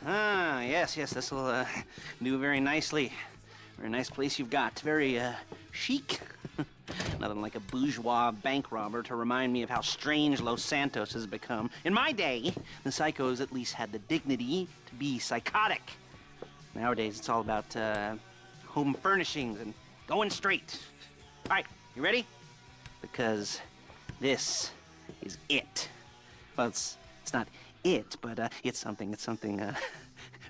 Ah, yes, this will do very nicely. Very nice place you've got. Very chic. Nothing like a bourgeois bank robber to remind me of how strange Los Santos has become. In my day, the psychos at least had the dignity to be psychotic. Nowadays, it's all about home furnishings and going straight. All right, you ready? Because this is it. Well, it's not it, but it's something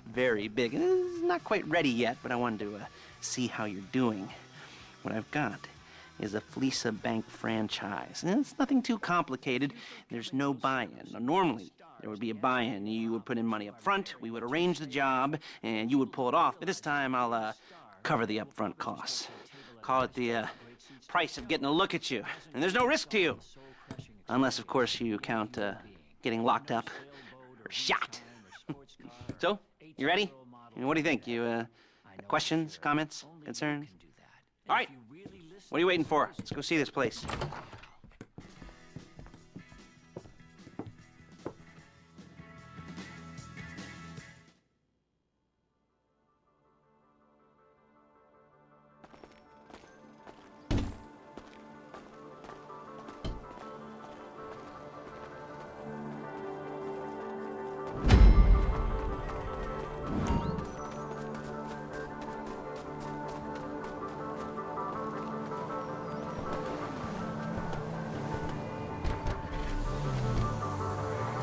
very big. It's not quite ready yet, but I wanted to see how you're doing. What I've got is a Fleeca Bank franchise. And it's nothing too complicated. There's no buy-in. Now, normally, there would be a buy-in. You would put in money up front, we would arrange the job, and you would pull it off. But this time, I'll cover the upfront costs. Call it the price of getting a look at you. And there's no risk to you. Unless, of course, you count getting locked up or shot. So, you ready? What do you think? You questions, comments, concerns? All right. What are you waiting for? Let's go see this place.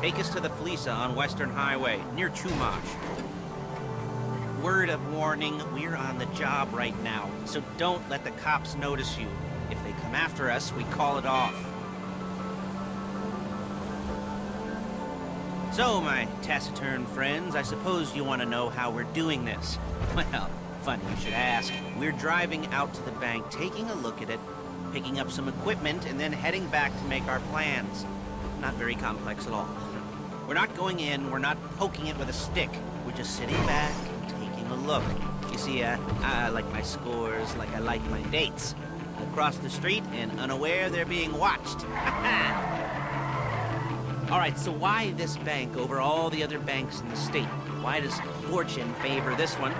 Take us to the Fleeca on Western Highway, near Chumash. Word of warning, we're on the job right now, so don't let the cops notice you. If they come after us, we call it off. So, my taciturn friends, I suppose you want to know how we're doing this. Well, funny you should ask. We're driving out to the bank, taking a look at it, picking up some equipment, and then heading back to make our plans. Not very complex at all. We're not going in, we're not poking it with a stick. We're just sitting back and taking a look. You see, I like my scores like I like my dates. Across the street and unaware they're being watched. All right, so why this bank over all the other banks in the state? Why does fortune favor this one?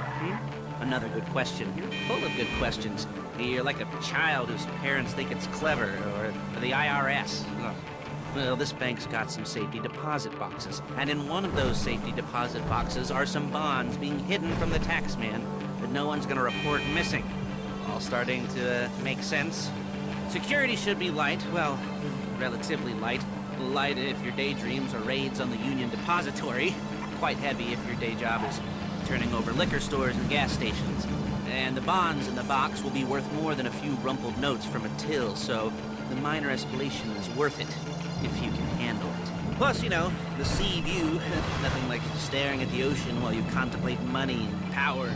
Another good question. You're full of good questions. You're like a child whose parents think it's clever, or the IRS. Ugh. Well, this bank's got some safety deposit boxes, and in one of those safety deposit boxes are some bonds being hidden from the taxman that no one's gonna report missing. All starting to make sense. Security should be light, well, relatively light. Light if your daydreams are raids on the Union Depository. Quite heavy if your day job is turning over liquor stores and gas stations. And the bonds in the box will be worth more than a few rumpled notes from a till, so the minor escalation is worth it. If you can handle it. Plus, you know, the sea view, nothing like staring at the ocean while you contemplate money and power,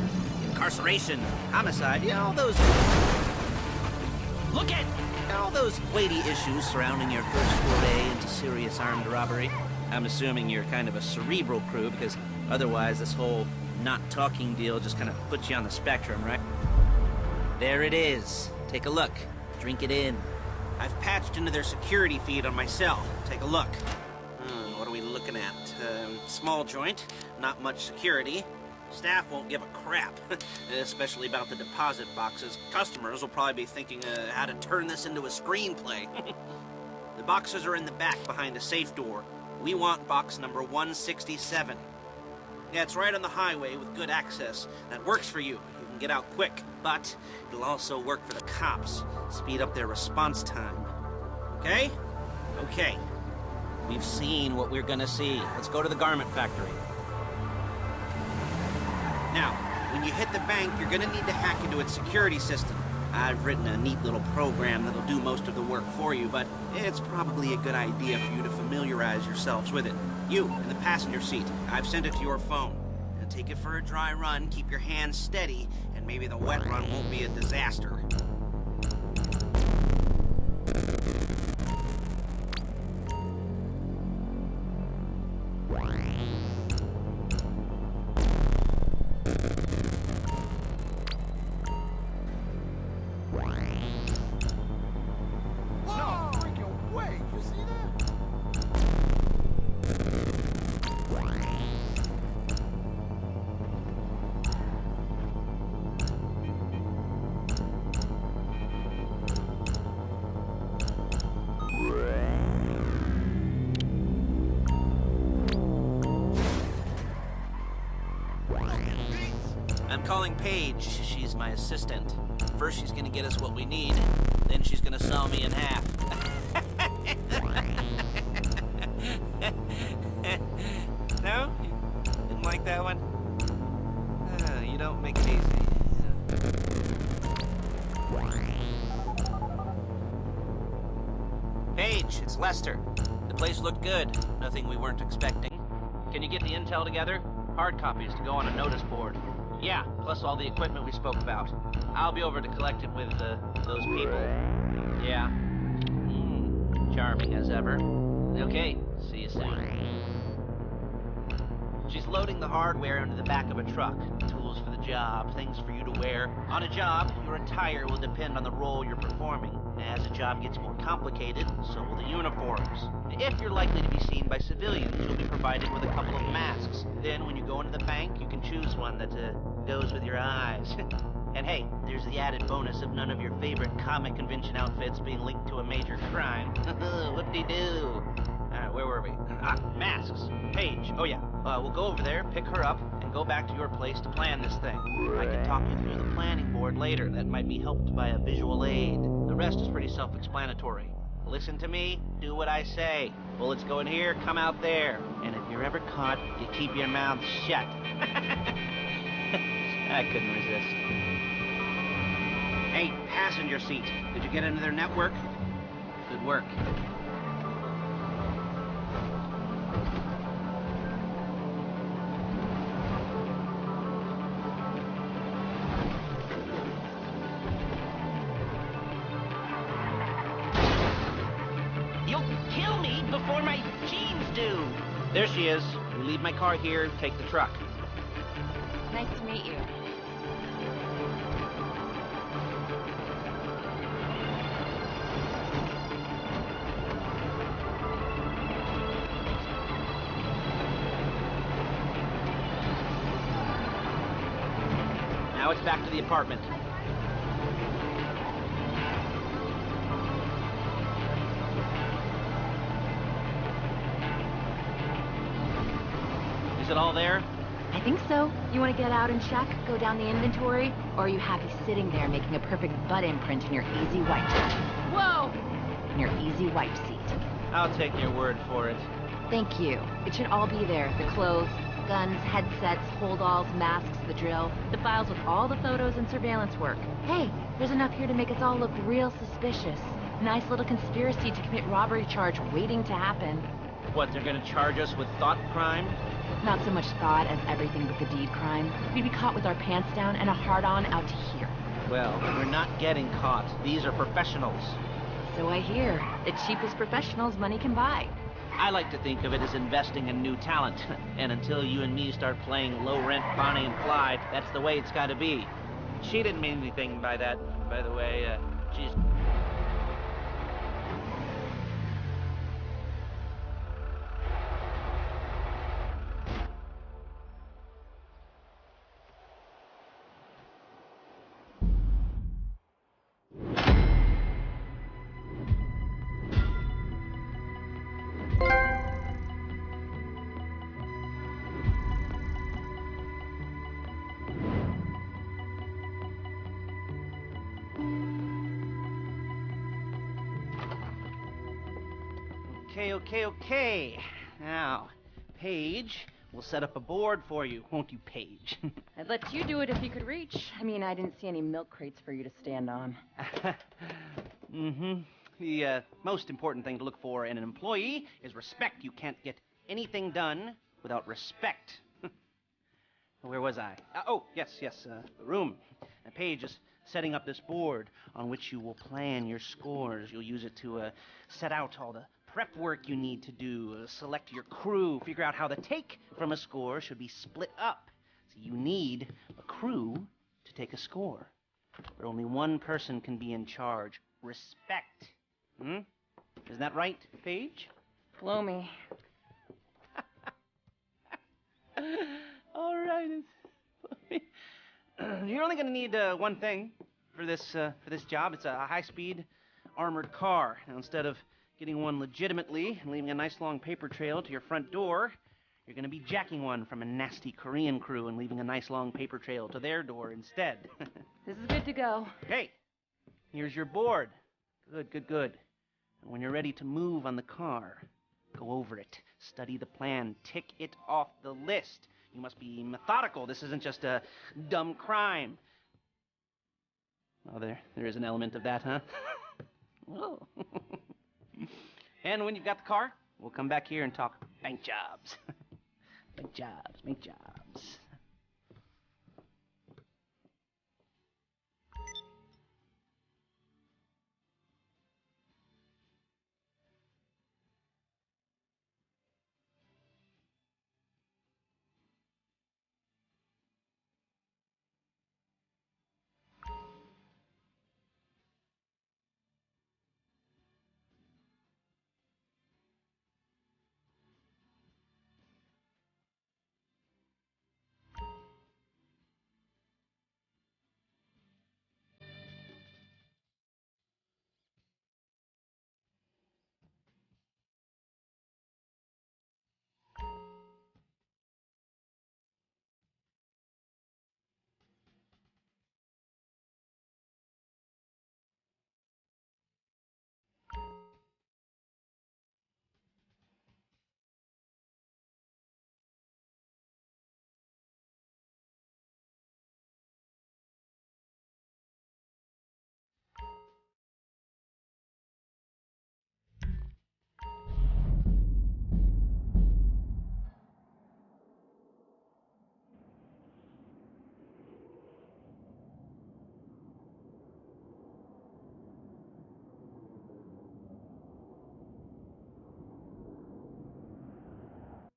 incarceration, homicide, you know, all those... Look at! All those weighty issues surrounding your first foray into serious armed robbery. I'm assuming you're kind of a cerebral crew, because otherwise this whole not talking deal just kind of puts you on the spectrum, right? There it is. Take a look. Drink it in. I've patched into their security feed on my cell. Take a look. What are we looking at? Small joint, not much security. Staff won't give a crap, especially about the deposit boxes. Customers will probably be thinking how to turn this into a screenplay. The boxes are in the back behind a safe door. We want box number 167. Yeah, it's right on the highway with good access. That works for you. Get out quick, but it'll also work for the cops. Speed up their response time. Okay? Okay. We've seen what we're gonna see. Let's go to the garment factory. Now, when you hit the bank, you're gonna need to hack into its security system. I've written a neat little program that'll do most of the work for you, but it's probably a good idea for you to familiarize yourselves with it. You, in the passenger seat, I've sent it to your phone. Take it for a dry run, keep your hands steady, and maybe the wet run won't be a disaster. No freaking way! You see that? calling Paige. She's my assistant. First, she's gonna get us what we need. Then she's gonna saw me in half. No? Didn't like that one? You don't make it easy. Paige, it's Lester. The place looked good. Nothing we weren't expecting. Can you get the intel together? Hard copies to go on a notice board. Yeah, plus all the equipment we spoke about. I'll be over to collect it with those people. Yeah. Charming as ever. Okay, see you soon. She's loading the hardware into the back of a truck. Tools for the job, things for you to wear. On a job, your attire will depend on the role you're performing. As the job gets more complicated, so will the uniforms. If you're likely to be seen by civilians, you'll be provided with a couple of masks. Then when you go into the bank, you can choose one that goes with your eyes. And hey, there's the added bonus of none of your favorite comic convention outfits being linked to a major crime. Whoop-de-doo. Where were we? Masks. Paige. Oh yeah. We'll go over there, pick her up, and go back to your place to plan this thing. I can talk you through the planning board later. That might be helped by a visual aid. The rest is pretty self-explanatory. Listen to me, do what I say. Bullets go in here, come out there. And if you're ever caught, you keep your mouth shut. I couldn't resist. Hey, passenger seat. Did you get into their network? Good work. Before my jeans do. There she is. You leave my car here, take the truck. Nice to meet you. Now it's back to the apartment. Is it all there? I think so. You want to get out and check? Go down the inventory? Or are you happy sitting there making a perfect butt imprint in your easy wipe? Whoa! In your easy wipe seat. I'll take your word for it. Thank you. It should all be there. The clothes, guns, headsets, holdalls, masks, the drill, the files with all the photos and surveillance work. Hey, there's enough here to make us all look real suspicious. Nice little conspiracy to commit robbery charge waiting to happen. What, they're gonna charge us with thought crime? Not so much thought as everything but the deed crime. We'd be caught with our pants down and a hard-on out to here. Well, we're not getting caught. These are professionals. So I hear. The cheapest professionals money can buy. I like to think of it as investing in new talent. And until you and me start playing low-rent Bonnie and Clyde, that's the way it's gotta be. She didn't mean anything by that, by the way. She's... Okay. Now, Paige, we'll set up a board for you, won't you, Paige? I'd let you do it if you could reach. I mean, I didn't see any milk crates for you to stand on. The most important thing to look for in an employee is respect. You can't get anything done without respect. Where was I? Yes, the room. Paige is setting up this board on which you will plan your scores. You'll use it to set out all the prep work you need to do, select your crew, figure out how the take from a score should be split up. So you need a crew to take a score. But only one person can be in charge. Respect. Isn't that right, Paige? Blow me. All right. You're only going to need one thing for this job. It's a high-speed armored car. Now, instead of getting one legitimately and leaving a nice long paper trail to your front door, You're gonna be jacking one from a nasty Korean crew and leaving a nice long paper trail to their door instead. This is good to go. Hey, here's your board. Good, good, good. And when you're ready to move on the car, go over it, study the plan, tick it off the list. You must be methodical. This isn't just a dumb crime. Oh, there is an element of that, huh? Oh. And when you've got the car, we'll come back here and talk bank jobs. Bank jobs, bank jobs.